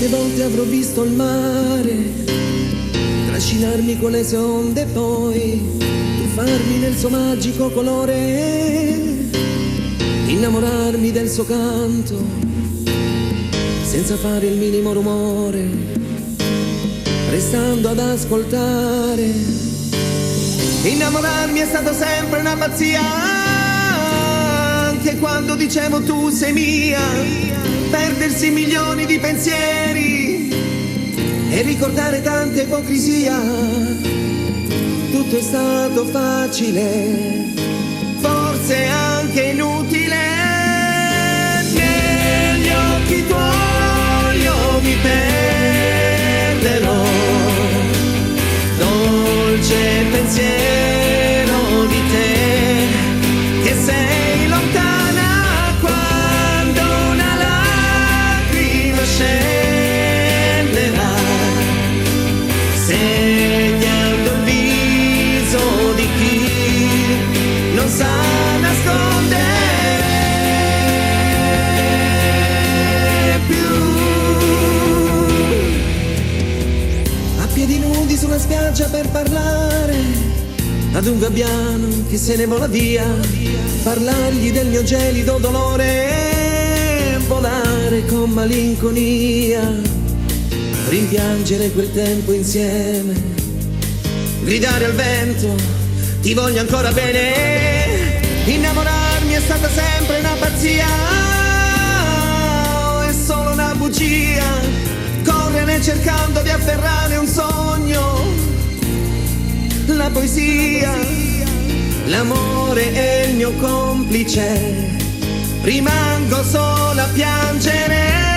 Quante volte avrò visto il mare trascinarmi con le sue onde e poi tuffarmi nel suo magico colore, innamorarmi del suo canto senza fare il minimo rumore, restando ad ascoltare. Innamorarmi è stato sempre una pazzia, anche quando dicevo tu sei mia, perdersi milioni di pensieri e ricordare tanta ipocrisia. Tutto è stato facile, forse anche inutile. Negli occhi tuoi io mi perderò, dolce pensiero di te che sei lontana quando una lacrima scenderà, segnando il viso di chi non sa nascondere più. A piedi nudi sulla spiaggia per parlare ad un gabbiano che se ne vola via, parlargli del mio gelido dolore, volare con malinconia, rimpiangere quel tempo insieme, gridare al vento ti voglio ancora bene. Innamorarmi è stata sempre una pazzia, è solo una bugia, correre cercando di afferrare un sogno, la poesia, l'amore è il mio complice, rimango solo a piangere.